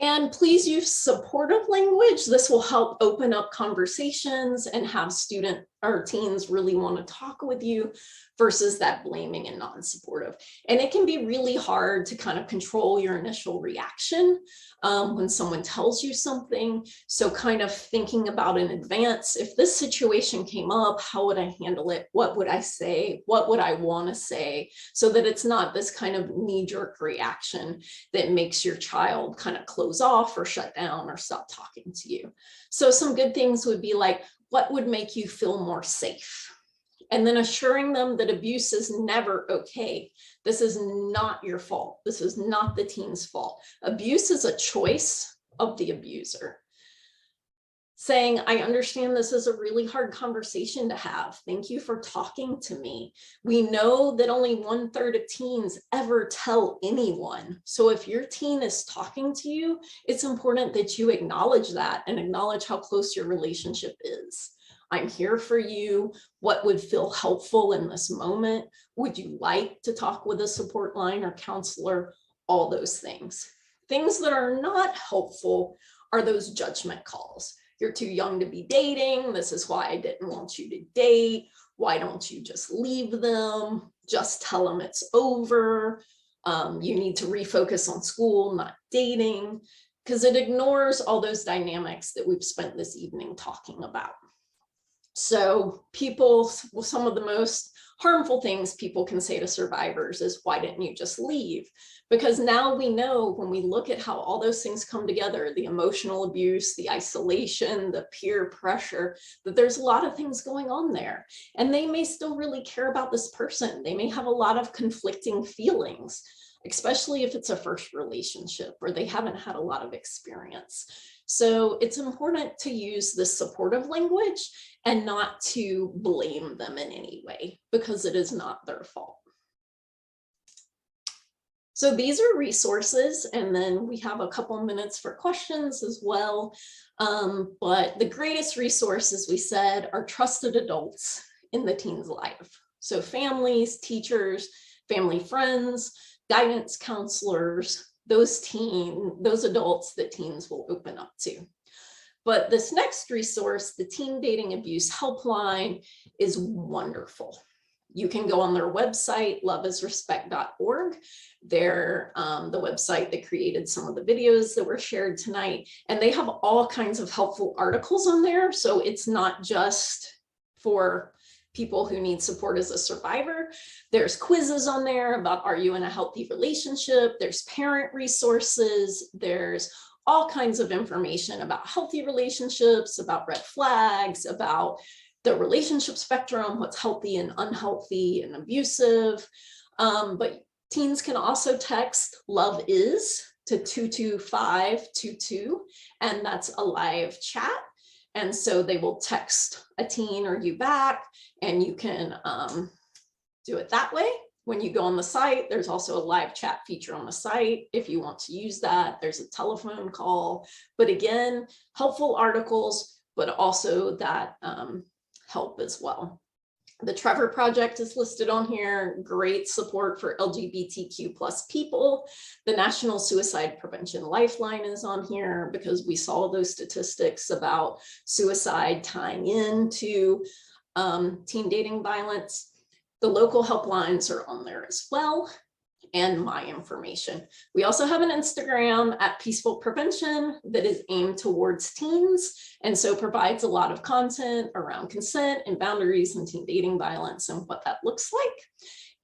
And please use supportive language. This will help open up conversations and have student or teens really want to talk with you versus that blaming and non-supportive. And it can be really hard to kind of control your initial reaction when someone tells you something. So kind of thinking about in advance, if this situation came up, how would I handle it? What would I say? What would I want to say? So that it's not this kind of knee-jerk reaction that makes your child kind of close off or shut down or stop talking to you. So some good things would be like, what would make you feel more safe? And then assuring them that abuse is never okay. This is not your fault. This is not the teen's fault. Abuse is a choice of the abuser. Saying, I understand this is a really hard conversation to have. Thank you for talking to me. We know that only 1/3 of teens ever tell anyone. So if your teen is talking to you, it's important that you acknowledge that and acknowledge how close your relationship is. I'm here for you. What would feel helpful in this moment? Would you like to talk with a support line or counselor? All those things. Things that are not helpful are those judgment calls. You're too young to be dating. This is why I didn't want you to date. Why don't you just leave them? Just tell them it's over. You need to refocus on school, not dating, because it ignores all those dynamics that we've spent this evening talking about. So some of the most harmful things people can say to survivors is, why didn't you just leave? Because now we know, when we look at how all those things come together, the emotional abuse, the isolation, the peer pressure, that there's a lot of things going on there. And they may still really care about this person. They may have a lot of conflicting feelings, especially if it's a first relationship or they haven't had a lot of experience. So it's important to use this supportive language and not to blame them in any way, because it is not their fault. So these are resources, and then we have a couple minutes for questions as well. But the greatest resources, we said, are trusted adults in the teen's life. So families, teachers, family friends, guidance counselors, those adults that teens will open up to. But this next resource, the Teen Dating Abuse Helpline, is wonderful. You can go on their website, loveisrespect.org. They're the website that created some of the videos that were shared tonight. And they have all kinds of helpful articles on there. So it's not just for people who need support as a survivor. There's quizzes on there about, are you in a healthy relationship? There's parent resources. There's all kinds of information about healthy relationships, about red flags, about the relationship spectrum, what's healthy and unhealthy and abusive. But teens can also text "Love Is" to 22522, and that's a live chat. And so they will text a teen or you back, and you can do it that way. When you go on the site, there's also a live chat feature on the site. If you want to use that, there's a telephone call. But again, helpful articles, but also that help as well. The Trevor Project is listed on here. Great support for LGBTQ+ people. The National Suicide Prevention Lifeline is on here because we saw those statistics about suicide tying into teen dating violence. The local helplines are on there as well, and my information. We also have an Instagram at Peaceful Prevention that is aimed towards teens, and so provides a lot of content around consent and boundaries and teen dating violence and what that looks like.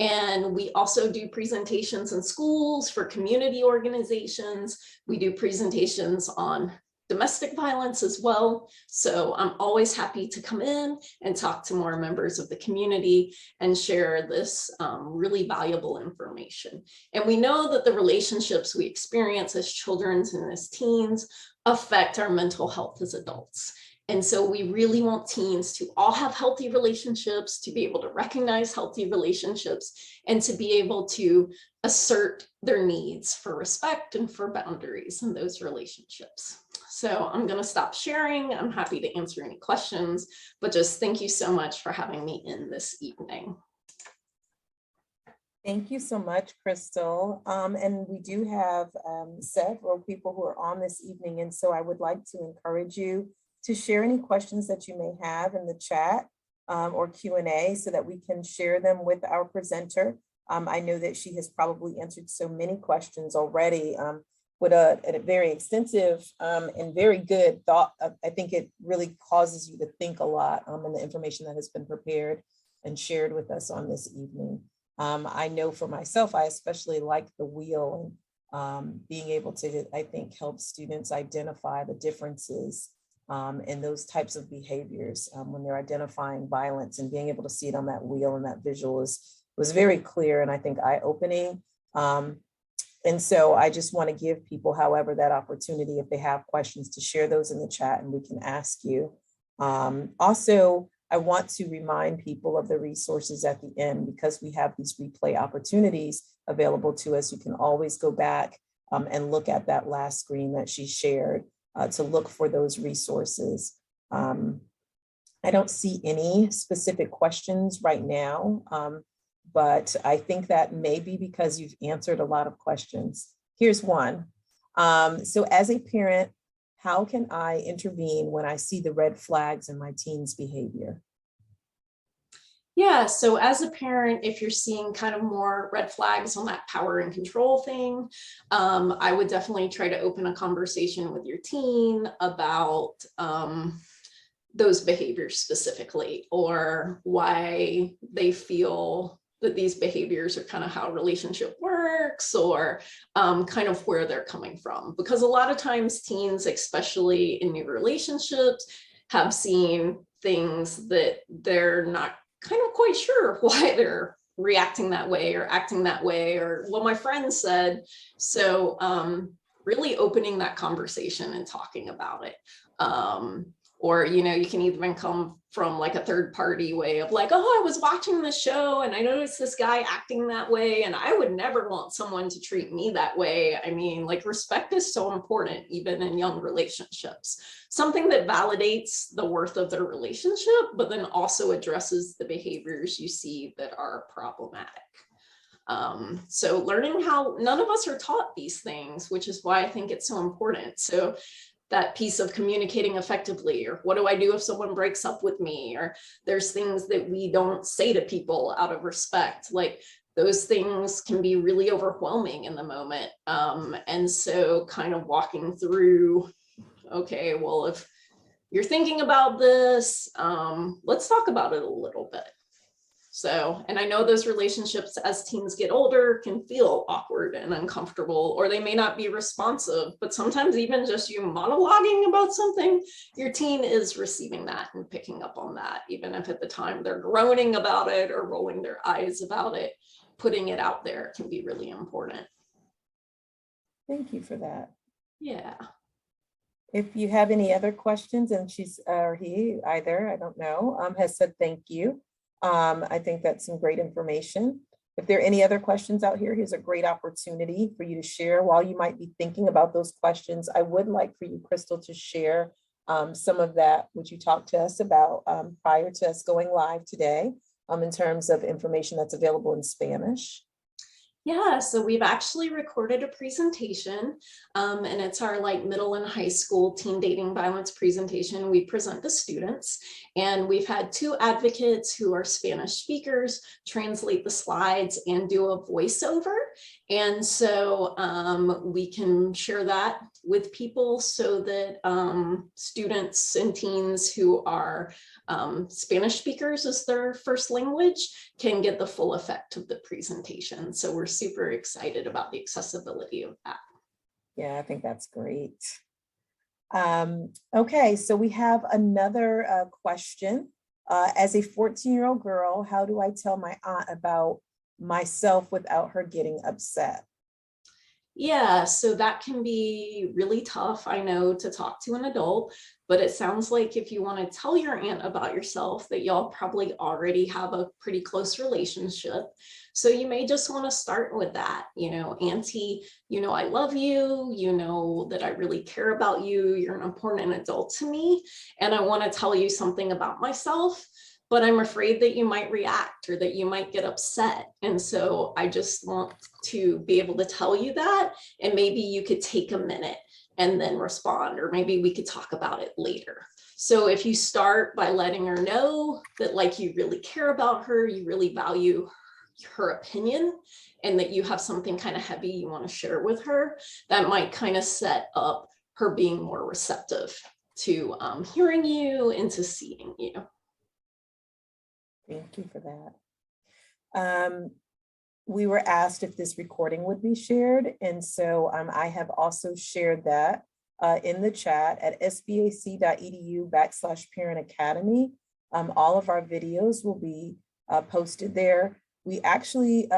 And we also do presentations in schools for community organizations. We do presentations on domestic violence as well. So I'm always happy to come in and talk to more members of the community and share this really valuable information. And we know that the relationships we experience as children and as teens affect our mental health as adults. And so we really want teens to all have healthy relationships, to be able to recognize healthy relationships, and to be able to assert their needs for respect and for boundaries in those relationships. So I'm going to stop sharing. I'm happy to answer any questions, but just thank you so much for having me in this evening. Thank you so much, Crystal. And we do have several people who are on this evening. And so I would like to encourage you to share any questions that you may have in the chat or Q&A so that we can share them with our presenter. I know that she has probably answered so many questions already with a very extensive and very good thought. I think it really causes you to think a lot in the information that has been prepared and shared with us on this evening. I know for myself, I especially like the wheel and being able to, I think, help students identify the differences in those types of behaviors when they're identifying violence, and being able to see it on that wheel and that visual was very clear and I think eye-opening. And so I just want to give people, however, that opportunity, if they have questions, to share those in the chat and we can ask you. Also, I want to remind people of the resources at the end, because we have these replay opportunities available to us. You can always go back and look at that last screen that she shared to look for those resources. I don't see any specific questions right now, but I think that may be because you've answered a lot of questions. Here's one. So as a parent, how can I intervene when I see the red flags in my teen's behavior? Yeah, so as a parent, if you're seeing kind of more red flags on that power and control thing, I would definitely try to open a conversation with your teen about those behaviors specifically, or why they feel that these behaviors are kind of how a relationship works, or kind of where they're coming from. Because a lot of times teens, especially in new relationships, have seen things that they're not kind of quite sure why they're reacting that way or acting that way, or what my friend said. So really opening that conversation and talking about it. Or, you know, you can even come from like a third party way of like, oh, I was watching the show and I noticed this guy acting that way, and I would never want someone to treat me that way. I mean, like, respect is so important, even in young relationships. Something that validates the worth of their relationship, but then also addresses the behaviors you see that are problematic. So learning how, none of us are taught these things, which is why I think it's so important. So that piece of communicating effectively, or what do I do if someone breaks up with me, or there's things that we don't say to people out of respect, like those things can be really overwhelming in the moment. And so kind of walking through, okay, well, if you're thinking about this, let's talk about it a little bit. So, and I know those relationships as teens get older can feel awkward and uncomfortable, or they may not be responsive, but sometimes even just you monologuing about something, your teen is receiving that and picking up on that, even if at the time they're groaning about it or rolling their eyes about it. Putting it out there can be really important. Thank you for that. Yeah. If you have any other questions, and she's, or he, either, I don't know, has said thank you. I think that's some great information. If there are any other questions out here, here's a great opportunity for you to share. While you might be thinking about those questions, I would like for you, Crystal, to share some of that, which you talked to us about prior to us going live today, in terms of information that's available in Spanish. Yeah, so we've actually recorded a presentation, and it's our like middle and high school teen dating violence presentation we present to students. And we've had 2 advocates who are Spanish speakers translate the slides and do a voiceover. And so we can share that with people so that students and teens who are Spanish speakers as their first language can get the full effect of the presentation. So we're super excited about the accessibility of that. Yeah, I think that's great. Okay, so we have another question. As a 14-year-old girl, how do I tell my aunt about myself without her getting upset? Yeah, so that can be really tough, I know, to talk to an adult, but it sounds like if you want to tell your aunt about yourself, that y'all probably already have a pretty close relationship. So you may just want to start with that, you know, Auntie, you know, I love you, you know, that I really care about you, you're an important adult to me, and I want to tell you something about myself. but I'm afraid that you might react or that you might get upset. And so I just want to be able to tell you that, and maybe you could take a minute and then respond, or maybe we could talk about it later. So if you start by letting her know that like you really care about her, you really value her opinion, and that you have something kind of heavy you want to share with her, that might kind of set up her being more receptive to hearing you and to seeing you. Thank you for that. We were asked if this recording would be shared, and so I have also shared that in the chat at sbac.edu/Parent Academy. All of our videos will be posted there. We actually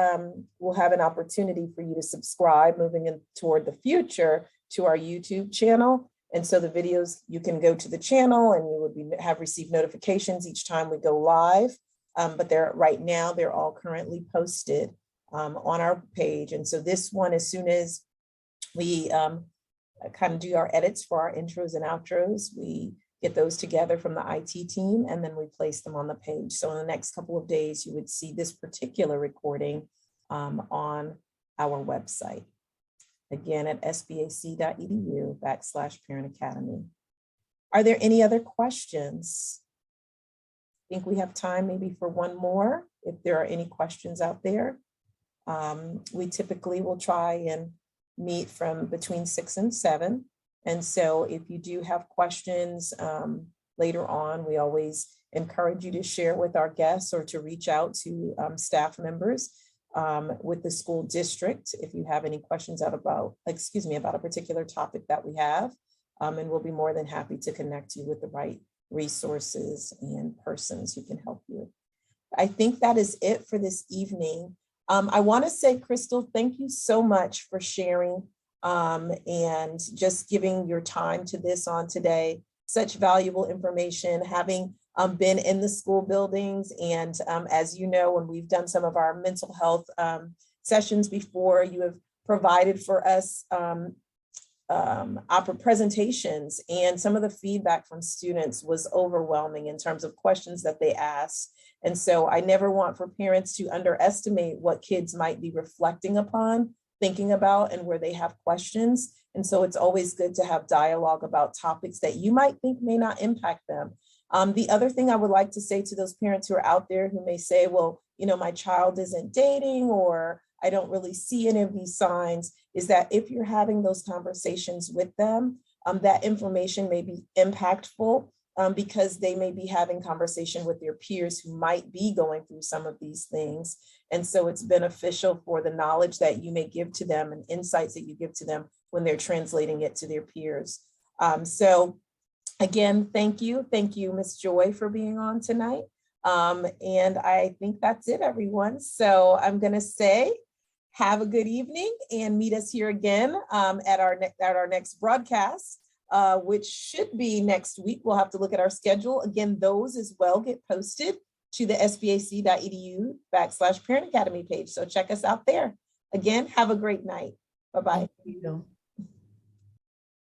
will have an opportunity for you to subscribe moving in toward the future to our YouTube channel. And so the videos, you can go to the channel and you would have received notifications each time we go live. But right now, they're all currently posted on our page. And so this one, as soon as we kind of do our edits for our intros and outros, we get those together from the IT team, and then we place them on the page. So in the next couple of days, you would see this particular recording on our website. Again, at sbac.edu/Parent Academy. Are there any other questions? I think we have time maybe for one more, if there are any questions out there. We typically will try and meet from between 6 and 7. And so if you do have questions later on, we always encourage you to share with our guests or to reach out to staff members with the school district if you have any questions about a particular topic that we have. And we'll be more than happy to connect you with the right resources and persons who can help you. I think that is it for this evening. I want to say, Crystal, thank you so much for sharing and just giving your time to this on today. Such valuable information, having been in the school buildings. And as you know, when we've done some of our mental health sessions before, you have provided for us opera presentations, and some of the feedback from students was overwhelming in terms of questions that they asked. And so I never want for parents to underestimate what kids might be reflecting upon, thinking about, and where they have questions. And so it's always good to have dialogue about topics that you might think may not impact them. The other thing I would like to say to those parents who are out there who may say, well, my child isn't dating, or I don't really see any of these signs, is that if you're having those conversations with them, that information may be impactful because they may be having conversation with their peers who might be going through some of these things. And so it's beneficial for the knowledge that you may give to them and insights that you give to them when they're translating it to their peers. So again, thank you. Thank you, Ms. Joy, for being on tonight. And I think that's it, everyone. So I'm going to say, have a good evening and meet us here again at our next broadcast, which should be next week. We'll have to look at our schedule. Again, those as well get posted to the sbac.edu/Parent Academy page. So check us out there. Again, have a great night. Bye-bye.